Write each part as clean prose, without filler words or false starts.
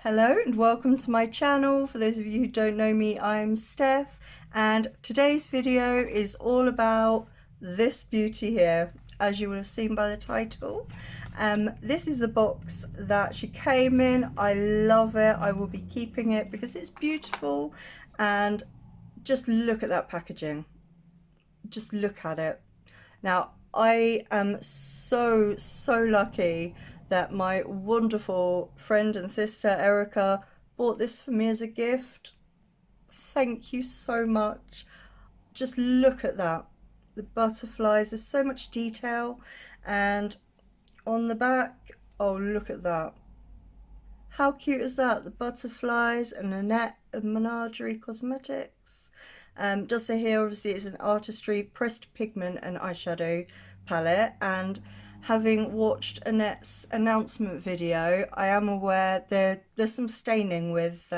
Hello and welcome to my channel. For those of you who don't know me, I'm Steph, and today's video is all about this beauty here, as you will have seen by the title. This is the box that she came in. I love it. I will be keeping it because it's beautiful, and just look at that packaging. Just look at it. Now, I am so lucky that my wonderful friend and sister Erica bought this for me as a gift. Thank you so much. Just look at that. The butterflies, there's so much detail, and on the back, oh, look at that. How cute is that? The butterflies and Annette and Menagerie Cosmetics. Does say here, obviously, it's an artistry pressed pigment and eyeshadow palette, and having watched Annette's announcement video, I am aware there's some staining with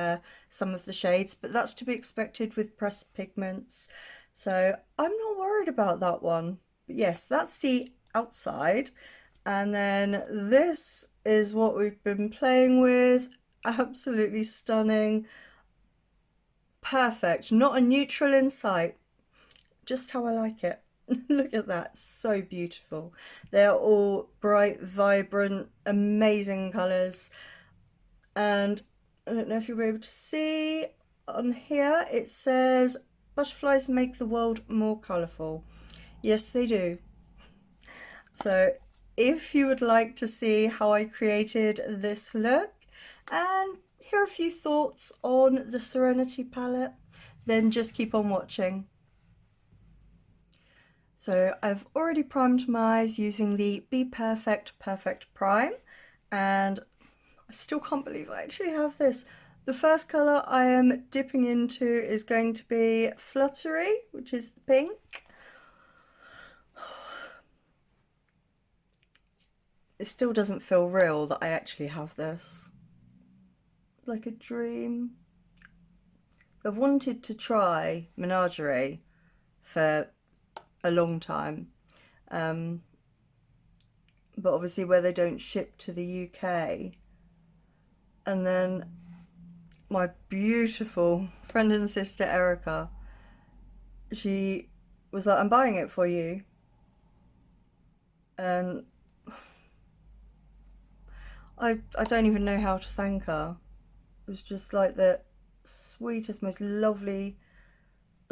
some of the shades, but that's to be expected with pressed pigments, so I'm not worried about that one. But yes, that's the outside, and then this is what we've been playing with. Absolutely stunning. Perfect. Not a neutral in sight. Just how I like it. Look at that. So beautiful. They're all bright, vibrant, amazing colours. And I don't know if you'll be able to see on here, it says, butterflies make the world more colourful. Yes, they do. So if you would like to see how I created this look and hear a few thoughts on the Serenity palette, then just keep on watching. So I've already primed my eyes using the Be Perfect Prime, and I still can't believe I actually have this. The first colour I am dipping into is going to be Fluttery, which is the pink. It still doesn't feel real that I actually have this. It's like a dream. I've wanted to try Menagerie for a long time, but obviously where they don't ship to the UK. And then my beautiful friend and sister Erica, she was like, I'm buying it for you, and I don't even know how to thank her. It was just like the sweetest, most lovely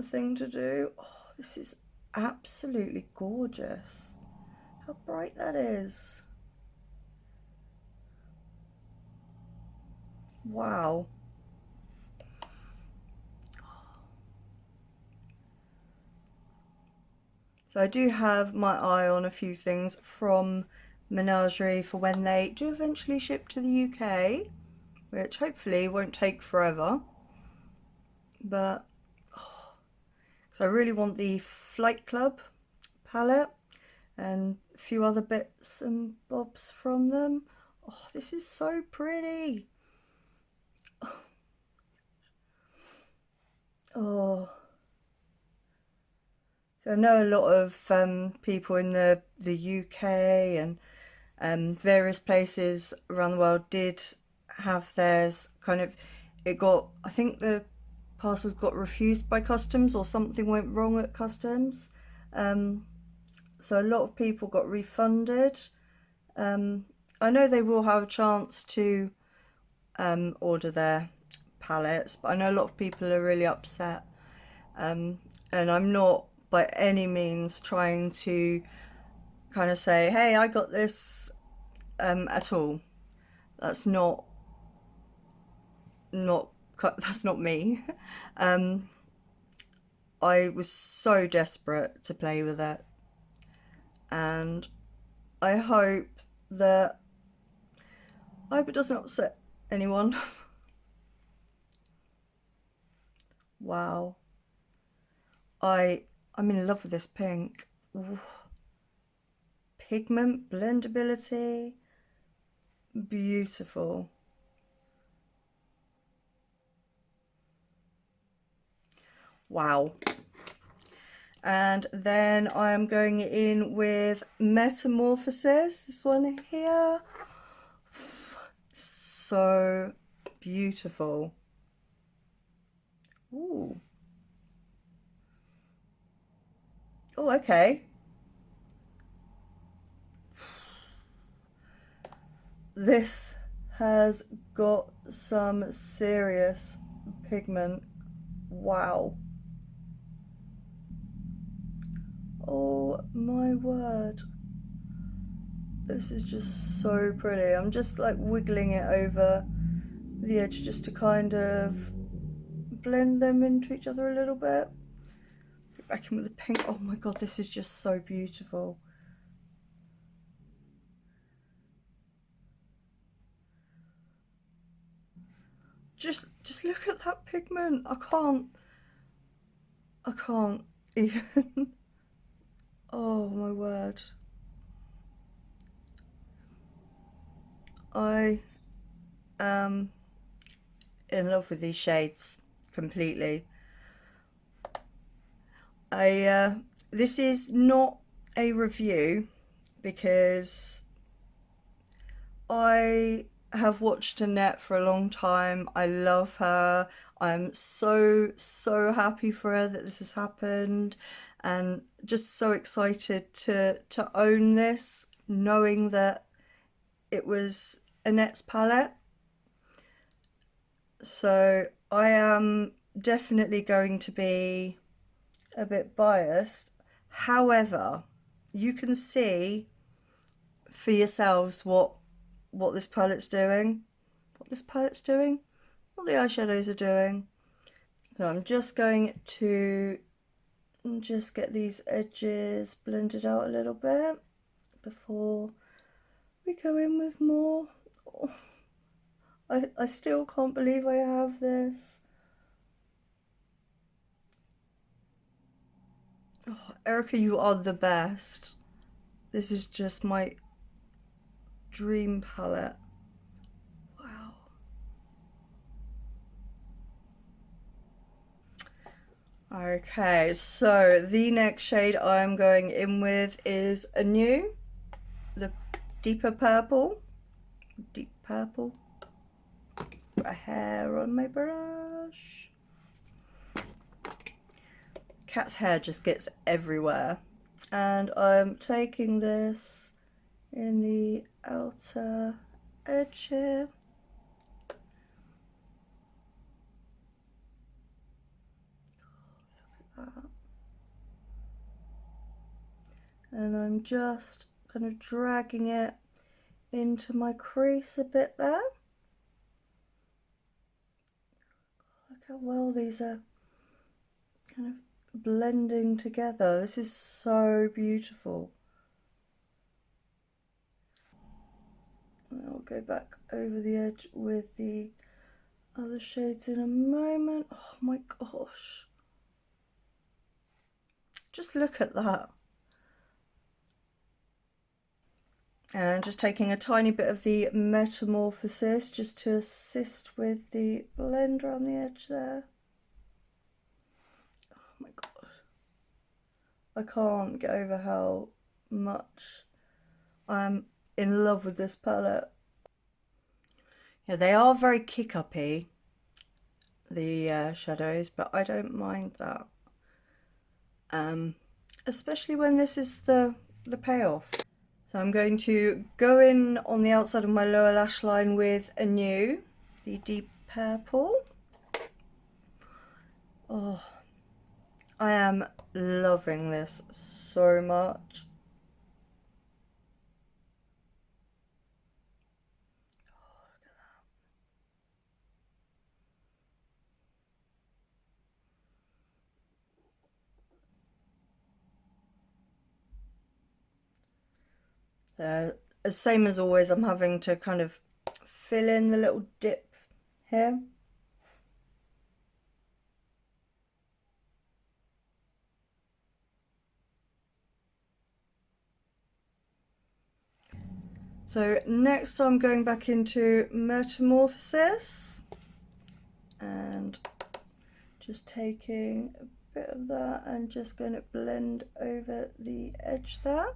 thing to do. Oh, this is absolutely gorgeous. How bright that is. Wow. So I do have my eye on a few things from Menagerie for when they do eventually ship to the UK, which hopefully won't take forever. But so I really want the Flight Club palette and a few other bits and bobs from them. Oh, this is so pretty. Oh. So I know a lot of people in the UK and various places around the world did have theirs kind of, I think the parcels got refused by customs or something went wrong at customs. So a lot of people got refunded. I know they will have a chance to order their palettes, but I know a lot of people are really upset. And I'm not by any means trying to kind of say, hey, I got this at all. That's not that's not me. I was so desperate to play with it, and I hope it doesn't upset anyone. Wow. I'm in love with this pink. Ooh. Pigment blendability, beautiful. Wow. And then I am going in with Metamorphosis, this one here. So beautiful. Ooh. Oh, okay. This has got some serious pigment. Wow. Oh my word. This is just so pretty. I'm just like wiggling it over the edge just to kind of blend them into each other a little bit. Get back in with the pink. Oh my god, this is just so beautiful. Just look at that pigment. I can't even. Oh my word. I am in love with these shades completely. This is not a review because I have watched Annette for a long time. I love her. I'm so happy for her that this has happened, and just so excited to own this, knowing that it was Annette's palette. So I am definitely going to be a bit biased. However, you can see for yourselves what this palette's doing, what the eyeshadows are doing. So I'm just going to just get these edges blended out a little bit before we go in with more. Oh, I still can't believe I have this. Oh, Erica, you are the best. This is just my dream palette. Wow. Okay, so the next shade I'm going in with is a new, the deeper purple. Deep purple. Got a hair on my brush. Cat's hair just gets everywhere. And I'm taking this in the outer edge here. Look at that. And I'm just kind of dragging it into my crease a bit there. Look how well these are kind of blending together. This is so beautiful. And I'll go back over the edge with the other shades in a moment. Oh my gosh. Just look at that. And just taking a tiny bit of the Metamorphosis just to assist with the blend around the edge there. Oh my god. I can't get over how much I'm in love with this palette. Yeah, they are very kick-uppy, the shadows, but I don't mind that. Especially when this is the payoff. So I'm going to go in on the outside of my lower lash line with a new, the deep purple. Oh, I am loving this so much. Oh, look at that. So, same as always, I'm having to kind of fill in the little dip here. So next I'm going back into Metamorphosis and just taking a bit of that and just going to blend over the edge there.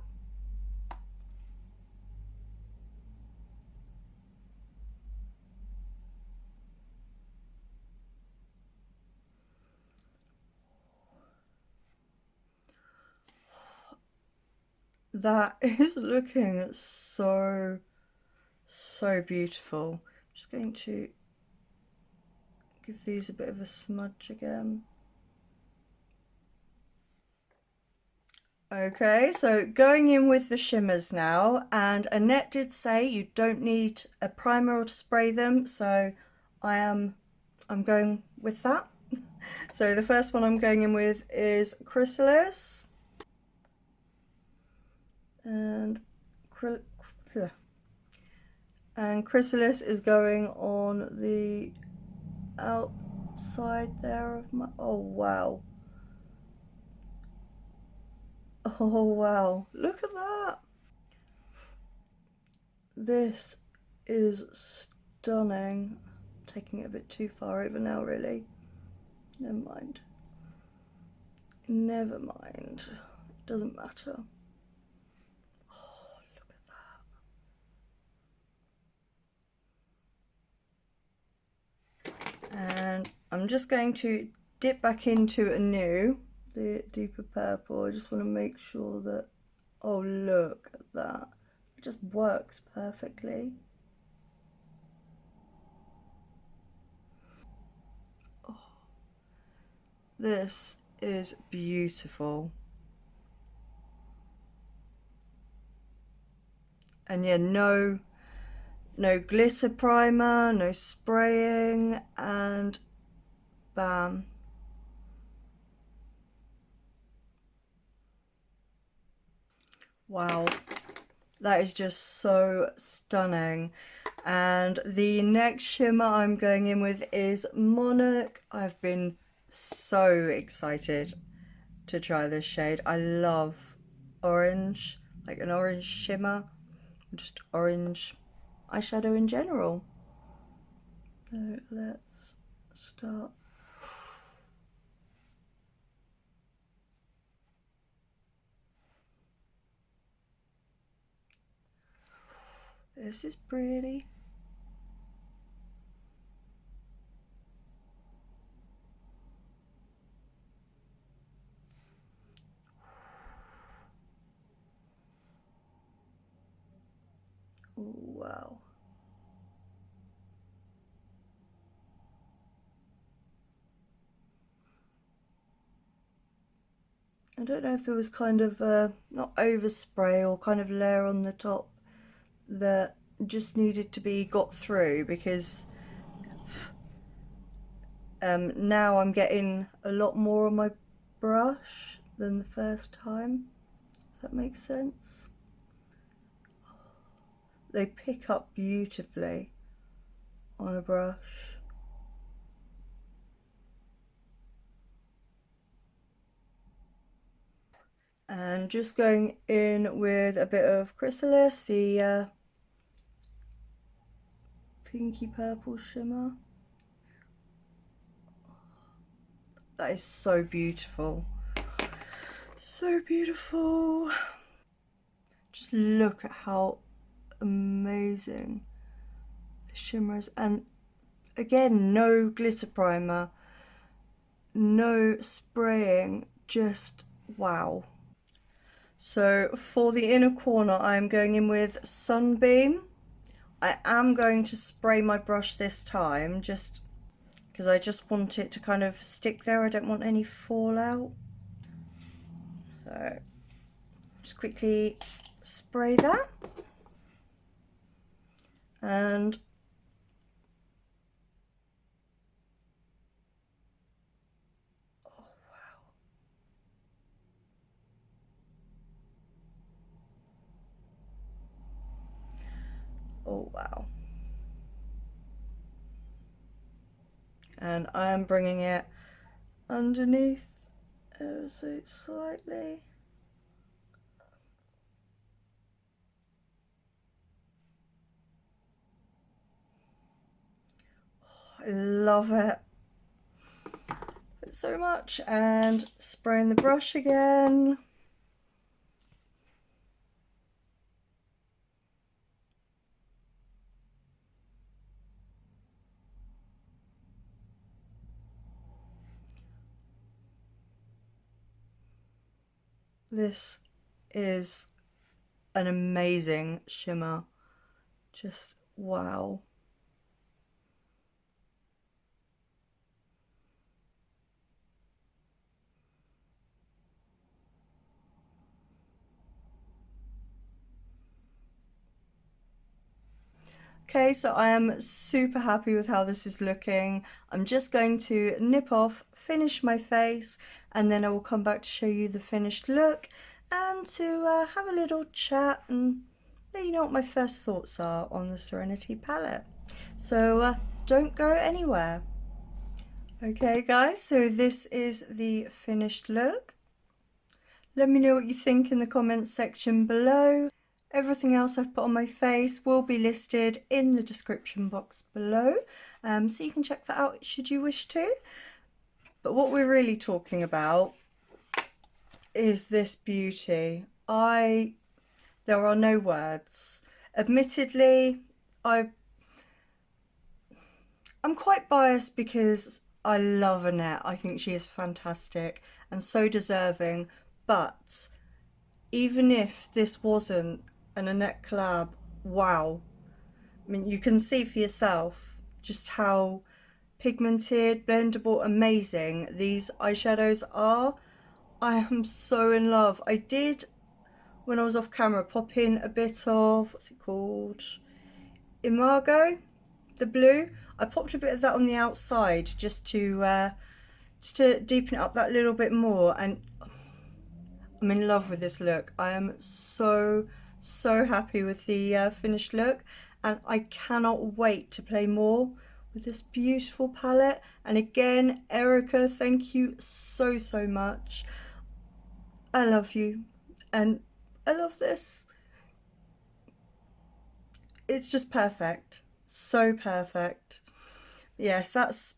That is looking so beautiful. I'm just going to give these a bit of a smudge again. Okay, so going in with the shimmers now, and Annette did say you don't need a primer to spray them, so I'm going with that. So the first one I'm going in with is Chrysalis, and Chrysalis is going on the outside there of my, oh wow. Oh wow, look at that. This is stunning. Taking it a bit too far over now, really. Never mind. Never mind. It doesn't matter. Oh, look at that. And I'm just going to dip back into anew, the deeper purple. I just want to make sure that, oh look at that. It just works perfectly. Oh, this is beautiful. And yeah, no glitter primer, no spraying, and bam. Wow, that is just so stunning. And the next shimmer I'm going in with is Monarch. I've been so excited to try this shade. I love orange, like an orange shimmer, just orange eyeshadow in general. So let's start. This is pretty. Ooh, wow. I don't know if there was kind of not overspray or kind of layer on the top that just needed to be got through, because now I'm getting a lot more on my brush than the first time, if that makes sense. They pick up beautifully on a brush. And just going in with a bit of Chrysalis, the pinky purple shimmer. That is so beautiful. So beautiful. Just look at how amazing the shimmer is. And again, no glitter primer, no spraying, just wow. So for the inner corner, I'm going in with Sunbeam. I am going to spray my brush this time, just because I just want it to kind of stick there. I don't want any fallout. So just quickly spray that. And oh wow. Oh wow. And I am bringing it underneath ever so slightly. Oh, I love it so much. And spraying the brush again. This is an amazing shimmer. Just wow. Okay, so I am super happy with how this is looking. I'm just going to nip off, finish my face, and then I will come back to show you the finished look and to have a little chat and let you know what my first thoughts are on the Serenity palette. So don't go anywhere. Okay guys, so this is the finished look. Let me know what you think in the comments section below. Everything else I've put on my face will be listed in the description box below, so you can check that out should you wish to. But what we're really talking about is this beauty. There are no words. Admittedly, I'm quite biased because I love Annette. I think she is fantastic and so deserving, but even if this wasn't an Annette collab, wow. I mean, you can see for yourself just how pigmented, blendable, amazing these eyeshadows are. I am so in love. I did, when I was off camera, pop in a bit of, what's it called? Imago, the blue. I popped a bit of that on the outside just to deepen it up that little bit more, and I'm in love with this look. I am so happy with the finished look, and I cannot wait to play more with this beautiful palette. And again, Erica, thank you so much. I love you and I love this. It's just perfect, so perfect. Yes, that's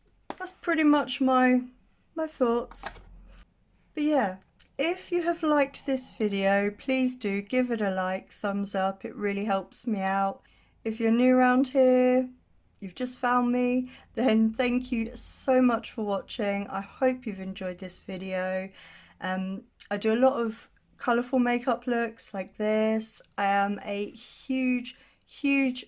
pretty much my thoughts. But yeah, if you have liked this video, please do give it a like, thumbs up, it really helps me out. If you're new around here, you've just found me, then thank you so much for watching. I hope you've enjoyed this video. I do a lot of colourful makeup looks like this. I am a huge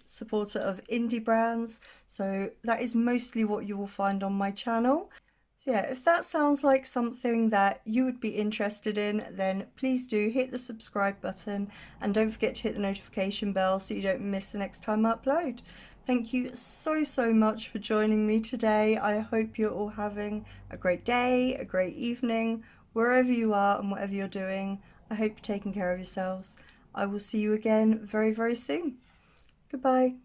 supporter of indie brands, so that is mostly what you will find on my channel. So yeah, if that sounds like something that you would be interested in, then please do hit the subscribe button and don't forget to hit the notification bell so you don't miss the next time I upload. Thank you so much for joining me today. I hope you're all having a great day, a great evening, wherever you are and whatever you're doing. I hope you're taking care of yourselves. I will see you again very soon. Goodbye.